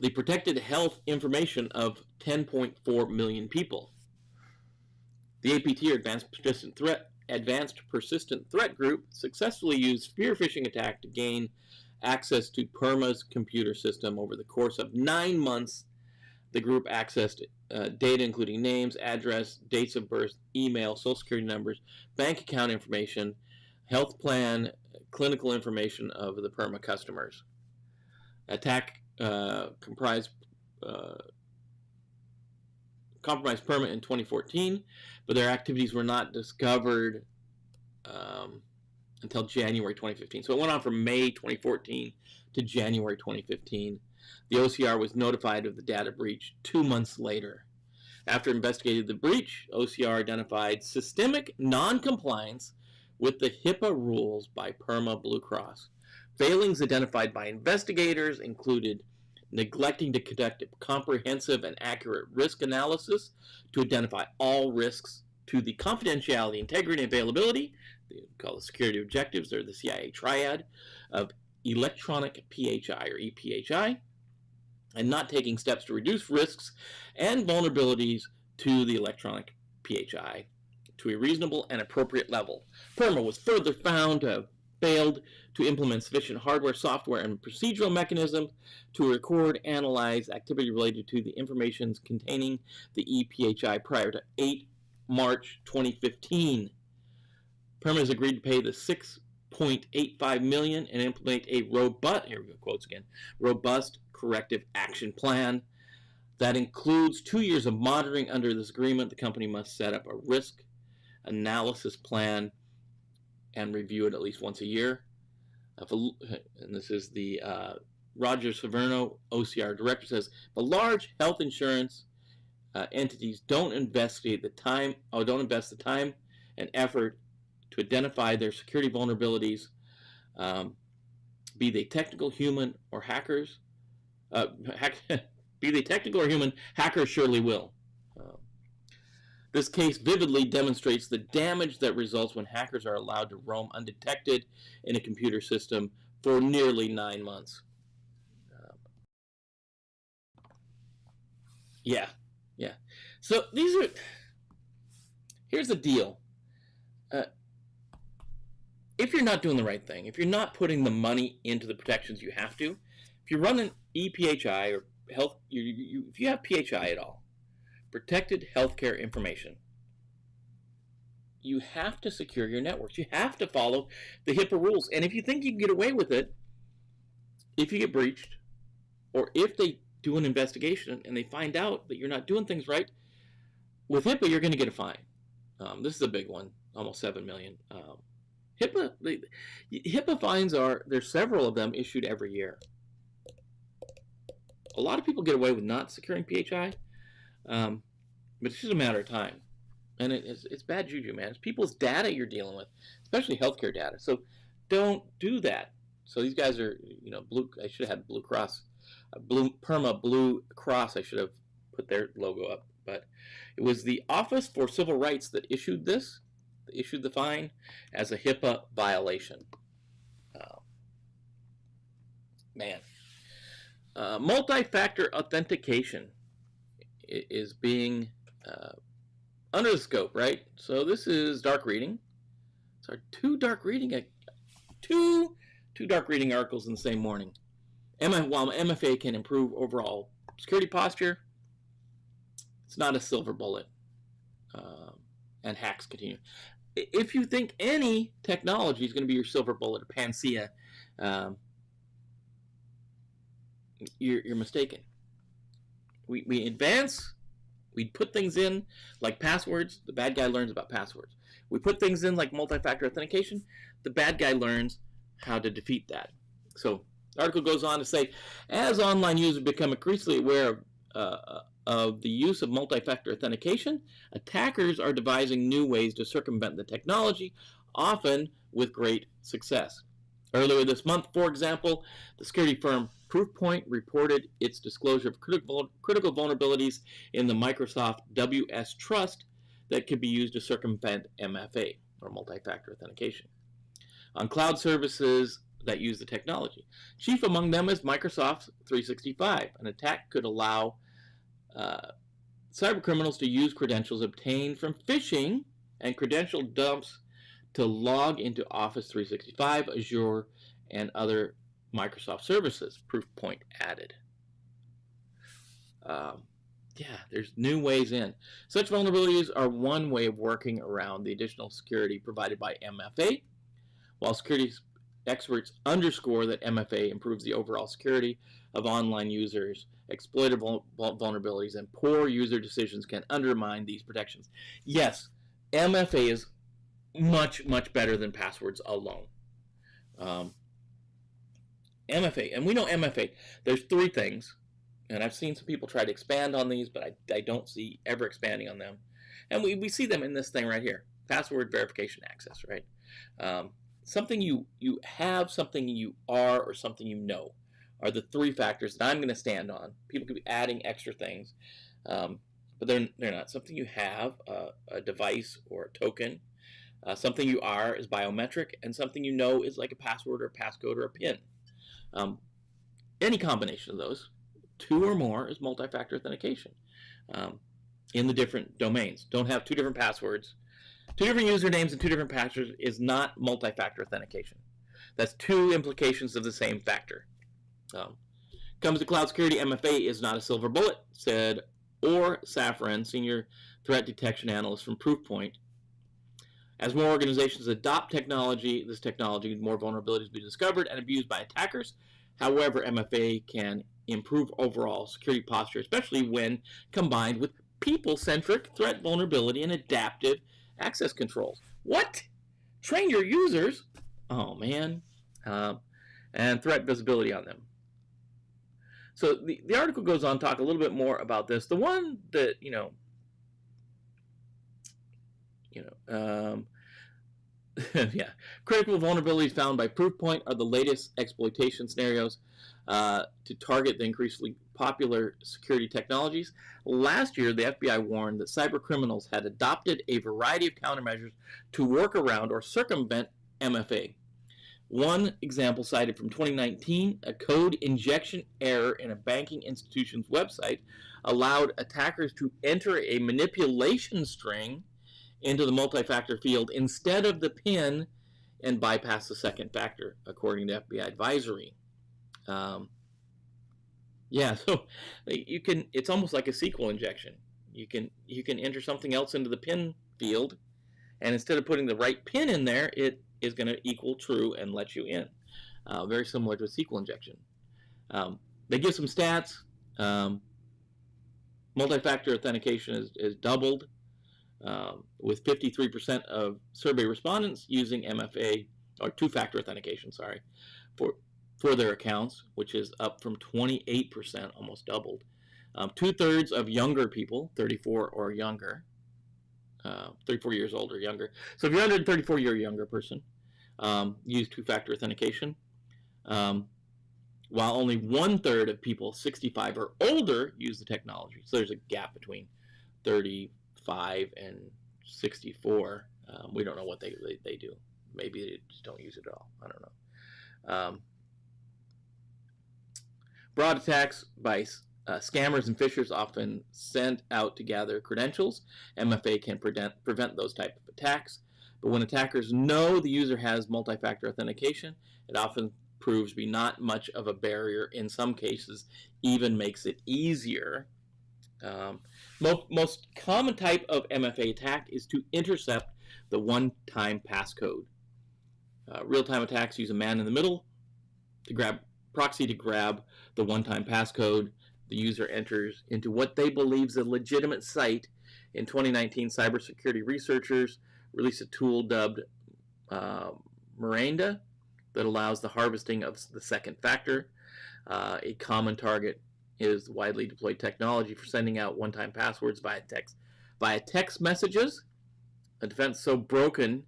the protected health information of 10.4 million people. The APT, or Advanced Persistent Threat Group, successfully used spear phishing attack to gain access to Perma's computer system. Over the course of 9 months, the group accessed data including names, address, dates of birth, email, social security numbers, bank account information, health plan, clinical information of the Perma customers. Attack compromised Perma in 2014, but their activities were not discovered until January 2015. So it went on from May 2014 to January 2015. The OCR was notified of the data breach 2 months later. After investigating the breach, OCR identified systemic non-compliance with the HIPAA rules by Perma Blue Cross. Failings identified by investigators included neglecting to conduct a comprehensive and accurate risk analysis to identify all risks to the confidentiality, integrity, and availability, they call the security objectives, they're the CIA triad, of electronic PHI or EPHI, and not taking steps to reduce risks and vulnerabilities to the electronic PHI to a reasonable and appropriate level. Perma was further found to have failed to implement sufficient hardware, software, and procedural mechanisms to record, analyze activity related to the information containing the EPHI prior to 8 March 2015. Perma has agreed to pay the $6.85 million and implement a robust, here we go, quotes again, robust corrective action plan that includes 2 years of monitoring. Under this agreement, the company must set up a risk analysis plan and review it at least once a year. And this is the Roger Severno, OCR director, says the large health insurance entities don't invest the time and effort to identify their security vulnerabilities, be they technical, human, or hackers. Be they technical or human, hackers surely will. This case vividly demonstrates the damage that results when hackers are allowed to roam undetected in a computer system for nearly 9 months. Yeah. So here's the deal. If you're not doing the right thing, if you're not putting the money into the protections you have to, if you're running EPHI or health, if you have PHI at all, protected healthcare information, you have to secure your networks. You have to follow the HIPAA rules. And if you think you can get away with it, if you get breached, or if they do an investigation and they find out that you're not doing things right, with HIPAA, you're going to get a fine. This is a big one, almost $7 million. HIPAA fines there's several of them issued every year. A lot of people get away with not securing PHI, but it's just a matter of time. And it's bad juju, man. It's people's data you're dealing with, especially healthcare data. So don't do that. So these guys are, blue. I should have had Blue Cross, Perma Blue Cross. I should have put their logo up. But it was the Office for Civil Rights that issued this, issued the fine as a HIPAA violation. Multi-factor authentication is being under the scope, right? So this is dark reading. So two dark reading articles in the same morning. While MFA can improve overall security posture, it's not a silver bullet, and hacks continue. If you think any technology is going to be your silver bullet or panacea, you're mistaken. We advance. We put things in like passwords. The bad guy learns about passwords. We put things in like multi-factor authentication. The bad guy learns how to defeat that. So the article goes on to say, as online users become increasingly aware of the use of multi-factor authentication, attackers are devising new ways to circumvent the technology, often with great success. Earlier this month, for example, the security firm Proofpoint reported its disclosure of critical vulnerabilities in the Microsoft WS Trust that could be used to circumvent MFA, or multi-factor authentication, on cloud services that use the technology. Chief among them is Microsoft 365. An attack could allow cybercriminals to use credentials obtained from phishing and credential dumps to log into Office 365, Azure, and other Microsoft services, Proofpoint added. There's new ways in. Such vulnerabilities are one way of working around the additional security provided by MFA, while security experts underscore that MFA improves the overall security of online users. Exploited vulnerabilities and poor user decisions can undermine these protections. Yes, MFA is much, much better than passwords alone. MFA, and we know MFA, there's three things, and I've seen some people try to expand on these, but I don't see ever expanding on them. And we see them in this thing right here, password verification access, right? Something you have, something you are, or something you know are the three factors that I'm going to stand on. People could be adding extra things, but they're not. Something you have, a device or a token. Something you are is biometric, and something you know is like a password or a passcode or a PIN. Any combination of those, two or more, is multi-factor authentication in the different domains. Don't have two different passwords. Two different usernames and two different passwords is not multi-factor authentication. That's two implications of the same factor. Comes to cloud security, MFA is not a silver bullet, said Or Safran, senior threat detection analyst from Proofpoint. As more organizations adopt this technology, more vulnerabilities will be discovered and abused by attackers. However, MFA can improve overall security posture, especially when combined with people-centric threat vulnerability and adaptive access controls. What? Train your users? Oh, man. And threat visibility on them. So the article goes on to talk a little bit more about this. The one that, critical vulnerabilities found by Proofpoint are the latest exploitation scenarios to target the increasingly popular security technologies. Last year, the FBI warned that cyber criminals had adopted a variety of countermeasures to work around or circumvent MFA. One example cited from 2019, a code injection error in a banking institution's website allowed attackers to enter a manipulation string into the multi-factor field instead of the PIN and bypass the second factor, according to FBI advisory. Yeah, so you can. It's almost like a SQL injection. You can enter something else into the PIN field, and instead of putting the right PIN in there, it is going to equal true and let you in. Very similar to a SQL injection. They give some stats. Multi-factor authentication is doubled, with 53% of survey respondents using MFA or two-factor authentication, sorry, for their accounts, which is up from 28%, almost doubled. 2/3 of younger people, 34 or younger, 34 years old or younger. So if you're under 34, you're a younger person, use two-factor authentication. While only 1/3 of people 65 or older use the technology. So there's a gap between 35 and 64. We don't know what they do. Maybe they just don't use it at all. I don't know. Broad attacks by scammers and phishers often sent out to gather credentials. MFA can prevent those type of attacks. But when attackers know the user has multi-factor authentication, it often proves to be not much of a barrier. In some cases, even makes it easier. Most common type of MFA attack is to intercept the one-time passcode. Real-time attacks use a man in the middle to grab the one-time passcode. The user enters into what they believe is a legitimate site. In 2019, cybersecurity researchers released a tool dubbed Miranda that allows the harvesting of the second factor. A common target is widely deployed technology for sending out one-time passwords via text messages. A defense so broken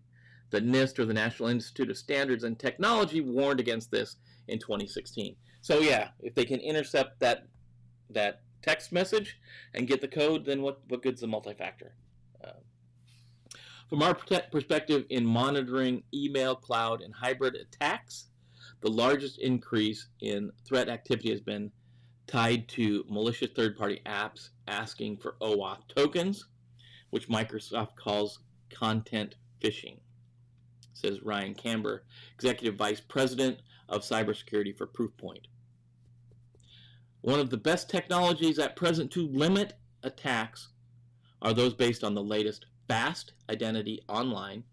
that NIST, or the National Institute of Standards and Technology, warned against this in 2016. So yeah, if they can intercept that text message and get the code, then what good's the multi-factor? From our perspective in monitoring email, cloud, and hybrid attacks, the largest increase in threat activity has been tied to malicious third-party apps asking for OAuth tokens, which Microsoft calls content phishing, says Ryan Camber, Executive Vice President of Cybersecurity for Proofpoint. One of the best technologies at present to limit attacks are those based on the latest Fast Identity Online,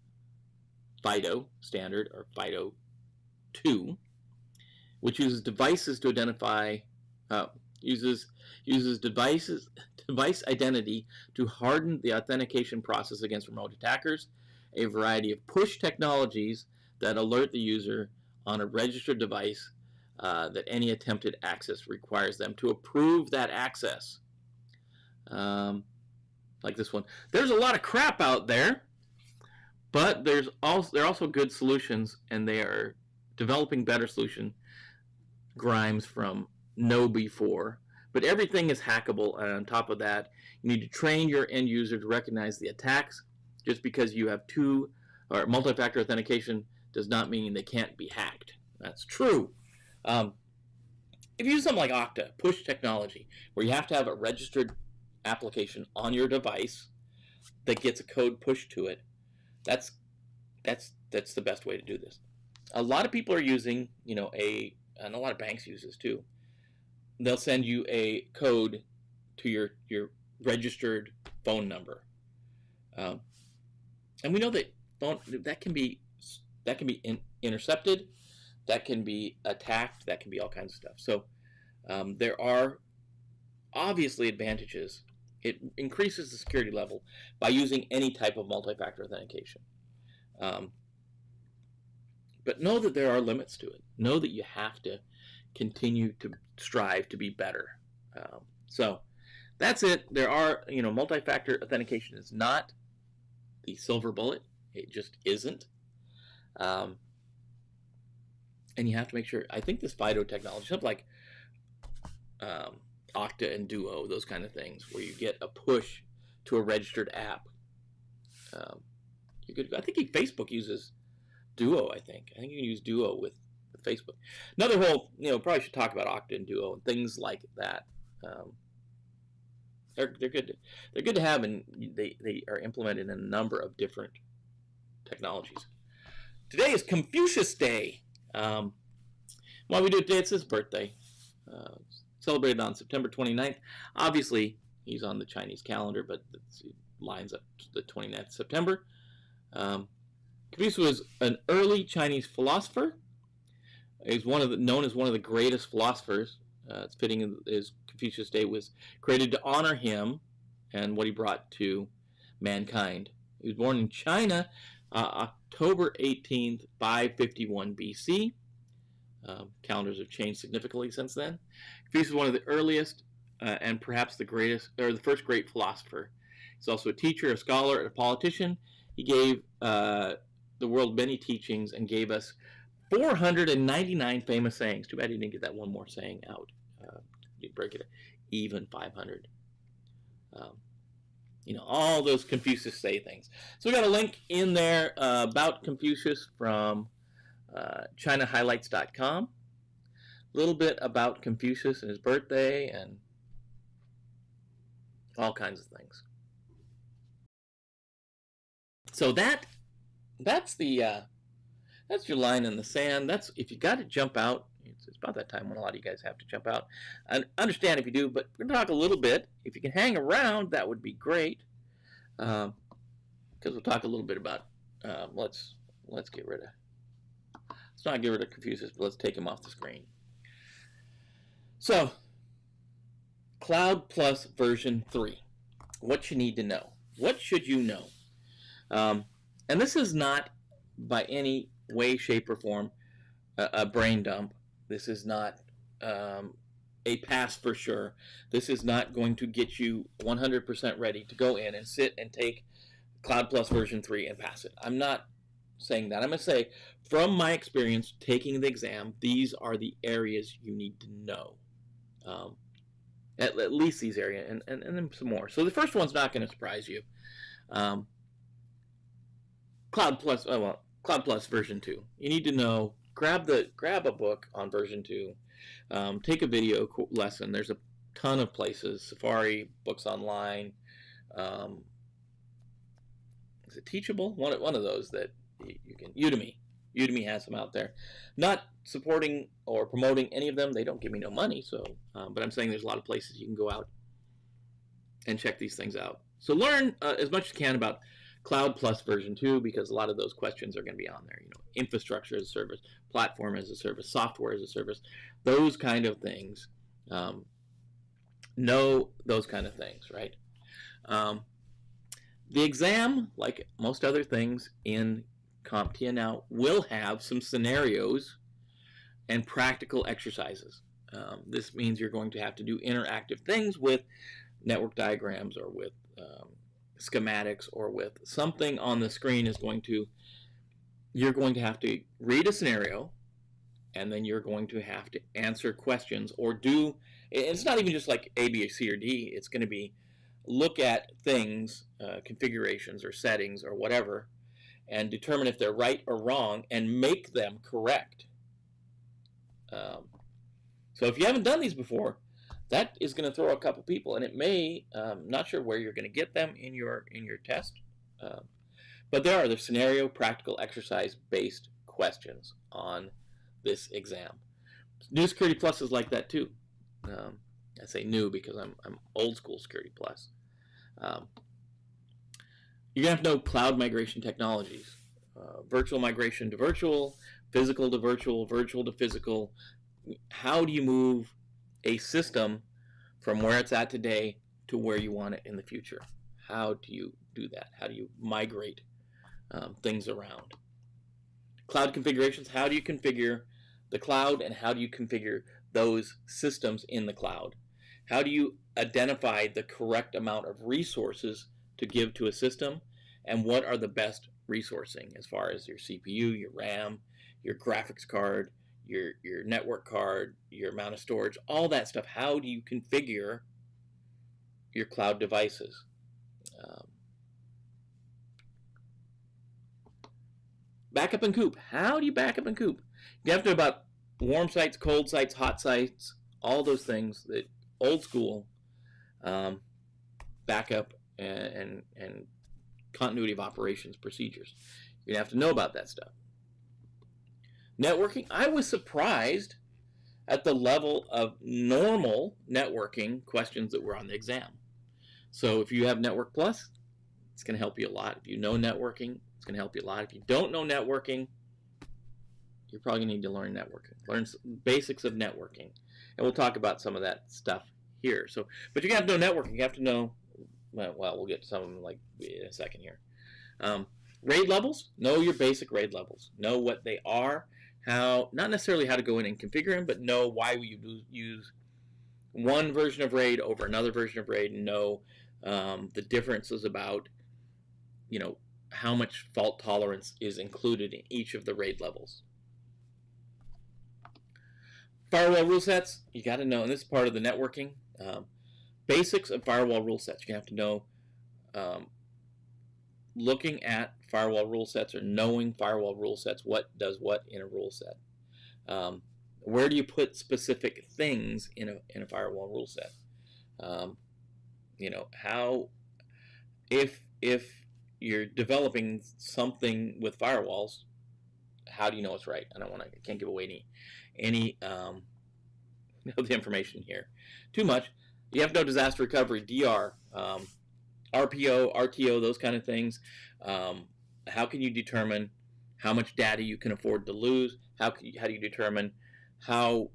FIDO standard, or FIDO 2, which uses devices to identify, uses device identity to harden the authentication process against remote attackers. A variety of push technologies that alert the user on a registered device that any attempted access requires them to approve that access. Like this one. There's a lot of crap out there, but there are also good solutions, and they are developing better solution. Grimes from KnowBe4, but everything is hackable, and on top of that, you need to train your end user to recognize the attacks. Just because you have multi-factor authentication does not mean they can't be hacked. That's true. If you use something like Okta, push technology, where you have to have a registered application on your device that gets a code pushed to it, that's the best way to do this. A lot of people are using, and a lot of banks use this too. They'll send you a code to your registered phone number, and we know that can be intercepted, that can be attacked, that can be all kinds of stuff. So there are obviously advantages. It increases the security level by using any type of multi-factor authentication. But know that there are limits to it. Know that you have to continue to strive to be better. So that's it. There are, multi-factor authentication is not the silver bullet. It just isn't. And you have to make sure. I think this FIDO technology, something like Okta and Duo, those kind of things, where you get a push to a registered app. I think Facebook uses Duo, I think. I think you can use Duo with Facebook. Another whole, probably should talk about Okta and Duo and things like that. They're good. They're good to have, and they are implemented in a number of different technologies. Today is Confucius Day. Why we do it today? It's his birthday. Celebrated on September 29th. Obviously, he's on the Chinese calendar, but it lines up to the 29th of September. Confucius was an early Chinese philosopher. He's known as one of the greatest philosophers. It's fitting as Confucius Day was created to honor him and what he brought to mankind. He was born in China, October 18th, 551 BC. Calendars have changed significantly since then. Confucius was one of the earliest and perhaps the greatest, or the first great philosopher. He's also a teacher, a scholar, and a politician. He gave the world many teachings and gave us 499 famous sayings. Too bad he didn't get that one more saying out. You'd break it even 500. All those Confucius say things. So we got a link in there about Confucius from ChinaHighlights.com. A little bit about Confucius and his birthday and all kinds of things. So that's your line in the sand. That's if you got to jump out. It's about that time when a lot of you guys have to jump out. I understand if you do, but we're going to talk a little bit. If you can hang around, that would be great. Because we'll talk a little bit about. Let's get rid of. Let's not get rid of Confucius, but let's take him off the screen. So, Cloud Plus version 3. What you need to know. What should you know? And this is not by any way, shape, or form a brain dump. This is not a pass for sure. This is not going to get you 100% ready to go in and sit and take Cloud Plus version 3 and pass it. I'm not saying that. I'm going to say, from my experience taking the exam, these are the areas you need to know. At least these areas, and then some more. So the first one's not going to surprise you. Cloud Plus version 2. You need to know. Grab a book on version 2. Take a video lesson. There's a ton of places. Safari, books online. Is it Teachable? One of those that you can. Udemy has them out there. Not supporting or promoting any of them. They don't give me no money. So, but I'm saying there's a lot of places you can go out and check these things out. So learn as much as you can about Cloud Plus version 2, because a lot of those questions are going to be on there. Infrastructure as a service, platform as a service, software as a service, those kind of things. Know those kind of things, right? The exam, like most other things in CompTIA now, will have some scenarios and practical exercises. This means you're going to have to do interactive things with network diagrams or with schematics or with something on the screen. You're going to have to read a scenario, and then you're going to have to answer questions or do. It's not even just like A, B, C, or D. It's going to be look at things, configurations or settings or whatever, and determine if they're right or wrong and make them correct. So if you haven't done these before, that is going to throw a couple people, and it may, not sure where you're going to get them in your test, but there are the scenario, practical, exercise-based questions on this exam. New Security Plus is like that too. I say new because I'm old school Security Plus. You're going to have to know cloud migration technologies, virtual migration to virtual, physical to virtual, virtual to physical. How do you move a system from where it's at today to where you want it in the future? How do you do that? How do you migrate things around? Cloud configurations, how do you configure the cloud, and how do you configure those systems in the cloud? How do you identify the correct amount of resources to give to a system, and what are the best resourcing as far as your CPU, your RAM, your graphics card, your network card, your amount of storage, all that stuff? How do you configure your cloud devices? Backup and coop. How do you back up and coop? You have to know about warm sites, cold sites, hot sites, all those things that old school backup and continuity of operations procedures. You're going to have to know about that stuff. Networking. I was surprised at the level of normal networking questions that were on the exam. So if you have Network Plus, it's going to help you a lot. If you know networking, it's going to help you a lot. If you don't know networking, you're probably going to need to learn networking. Learn some basics of networking. And we'll talk about some of that stuff here. So, but you have to know networking. You have to know, well, we'll get to some of them like in a second here. RAID levels. Know your basic RAID levels. Know what they are. How, not necessarily how to go in and configure them, but know why you use one version of RAID over another version of RAID, and know the differences about, you know, how much fault tolerance is included in each of the RAID levels. Firewall rule sets, you got to know, and this is part of the networking. Basics of firewall rule sets. You're going to have to know, looking at firewall rule sets or knowing firewall rule sets, what does what in a rule set. Where do you put specific things in a firewall rule set? You know, how, if you're developing something with firewalls, how do you know it's right? I can't give away any of the information here too much. You have to know disaster recovery, DR, RPO, RTO, those kind of things. How can you determine how much data you can afford to lose? How do you determine how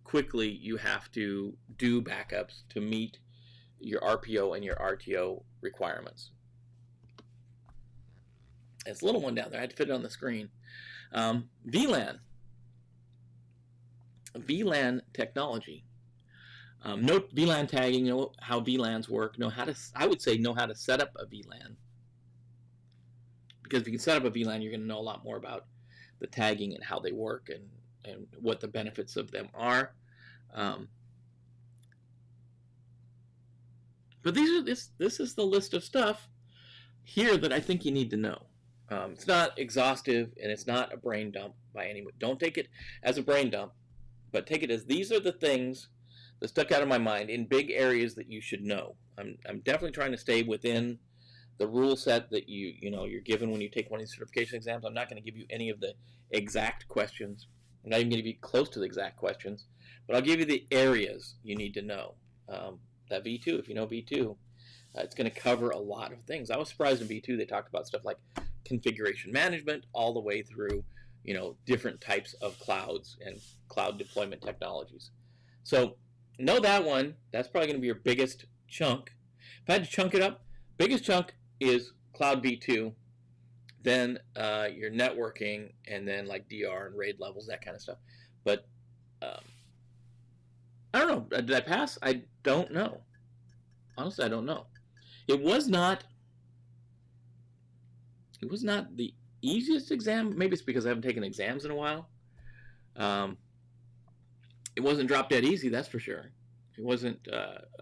quickly you have to do backups to meet your RPO and your RTO requirements? It's a little one down there. I had to fit it on the screen. VLAN. VLAN technology. Know VLAN tagging, know how VLANs work, I would say know how to set up a VLAN. Because if you can set up a VLAN, you're going to know a lot more about the tagging and how they work and what the benefits of them are. But this is the list of stuff here that I think you need to know. It's not exhaustive, and it's not a brain dump by any way. Don't take it as a brain dump, but take it as these are the things that stuck out of my mind in big areas that you should know. I'm definitely trying to stay within the rule set that you're given when you take one of these certification exams. I'm not going to give you any of the exact questions. I'm not even going to be close to the exact questions, but I'll give you the areas you need to know. That V2, if you know V2, it's going to cover a lot of things. I was surprised in V2 they talked about stuff like configuration management all the way through, different types of clouds and cloud deployment technologies. So know that one. That's probably going to be your biggest chunk. If I had to chunk it up, biggest chunk is Cloud V2, then your networking, and then like DR and RAID levels, that kind of stuff. But I don't know. Did I pass? I don't know. Honestly, I don't know. It was not the easiest exam. Maybe it's because I haven't taken exams in a while. It wasn't drop dead easy, that's for sure. It wasn't, and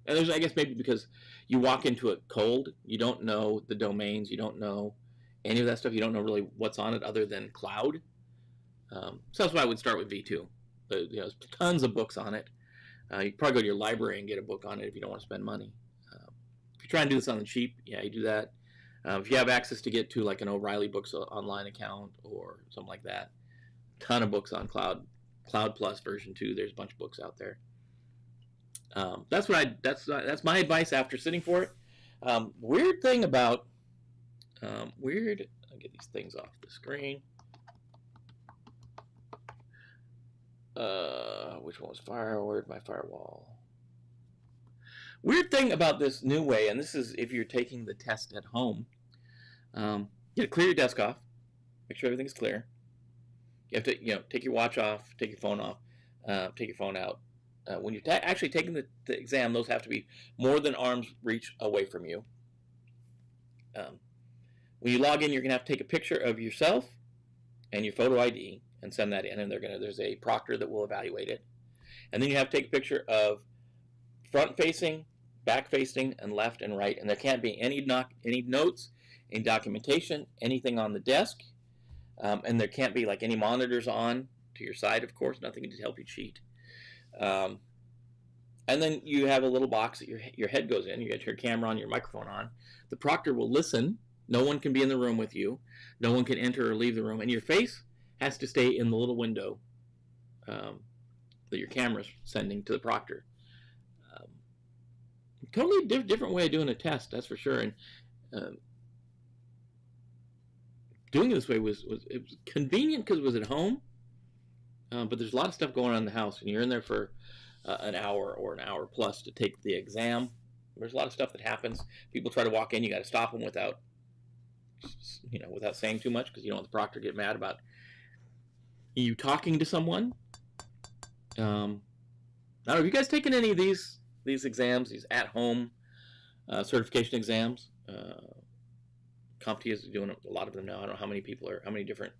there's, I guess, maybe because you walk into it cold. You don't know the domains. You don't know any of that stuff. You don't know really what's on it other than cloud. So that's why I would start with V2. There's tons of books on it. You probably go to your library and get a book on it if you don't want to spend money. If you try and do this on the cheap, yeah, you do that. If you have access to get to like an O'Reilly Books online account or something like that, ton of books on Cloud Plus version 2. There's a bunch of books out there. That's my advice after sitting for it. Weird thing about I'll get these things off the screen. Which one was my firewall? Weird thing about this new way, and this is if you're taking the test at home, you have to clear your desk off, make sure everything's clear. You have to, take your watch off, take your phone off, take your phone out. When you're actually taking the exam, those have to be more than arm's reach away from you. When you log in, you're going to have to take a picture of yourself and your photo ID and send that in, and there's a proctor that will evaluate it. And then you have to take a picture of front-facing, back-facing, and left and right, and there can't be any notes, any documentation, anything on the desk, and there can't be like any monitors on to your side, of course, nothing to help you cheat. And then you have a little box that your head goes in. You get your camera on, your microphone on. The proctor will listen. No one can be in the room with you. No one can enter or leave the room. And your face has to stay in the little window that your camera's sending to the proctor. Totally different way of doing a test, that's for sure. And doing it this way was convenient because it was at home. But there's a lot of stuff going on in the house, and you're in there for an hour or an hour plus to take the exam. There's a lot of stuff that happens. People try to walk in. You got to stop them without saying too much, because you don't want the proctor to get mad about you talking to someone. I don't know. Have you guys taken any of these exams, these at-home certification exams? CompTIA is doing a lot of them now. I don't know how many different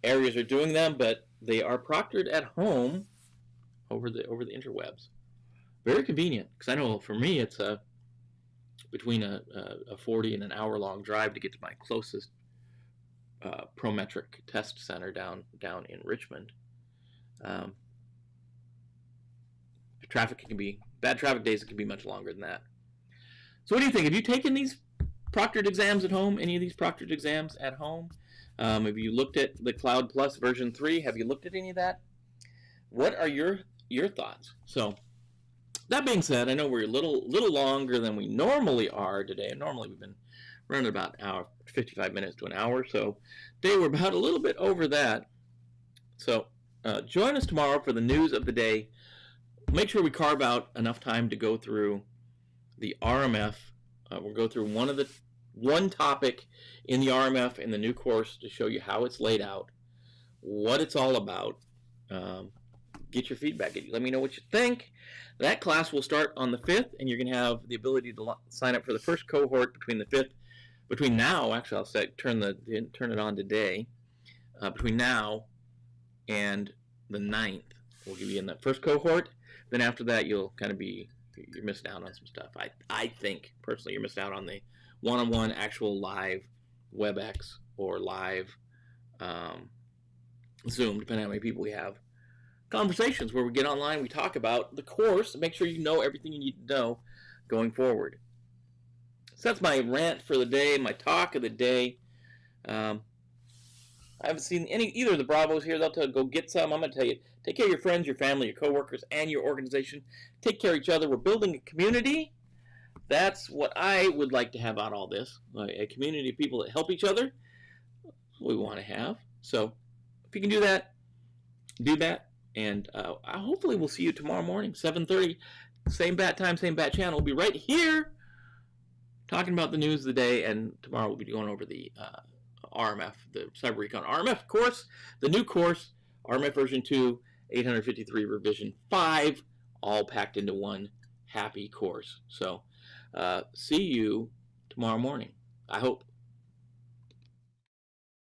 areas are doing them, but they are proctored at home over the interwebs. Very convenient, because I know for me it's between a 40 and an hour long drive to get to my closest Prometric test center down in Richmond. Bad traffic days, it can be much longer than that. So what do you think? Have you taken these proctored exams at home? Any of these proctored exams at home? Have you looked at the Cloud Plus version 3? Have you looked at any of that? What are your thoughts? So that being said, I know we're a little longer than we normally are today. Normally we've been running about an hour, 55 minutes to an hour. So today we're about a little bit over that. So join us tomorrow for the news of the day. Make sure we carve out enough time to go through the RMF. We'll go through one topic in the RMF in the new course to show you how it's laid out, what it's all about. Get your feedback. Let me know what you think. That class will start on the 5th, and you're going to have the ability to sign up for the first cohort between now, actually I'll say turn it on today, between now and the 9th. We'll give you in that first cohort. Then after that, you're missing out on some stuff. I think, personally, you're missing out on the one-on-one actual live WebEx or live Zoom, depending on how many people we have. Conversations where we get online, we talk about the course, and make sure you know everything you need to know going forward. So that's my rant for the day, my talk of the day. I haven't seen either of the Bravos here. They'll tell you, go get some. I'm going to tell you, take care of your friends, your family, your coworkers, and your organization. Take care of each other. We're building a community. That's what I would like to have out all this, a community of people that help each other. That's what we want to have. So if you can do that, do that. And hopefully we'll see you tomorrow morning, 7:30. Same bat time, same bat channel. We'll be right here talking about the news of the day. And tomorrow we'll be going over the RMF, the Cyber-Recon RMF course, the new course, RMF version 2, 853 revision 5, all packed into one happy course. So see you tomorrow morning. I hope.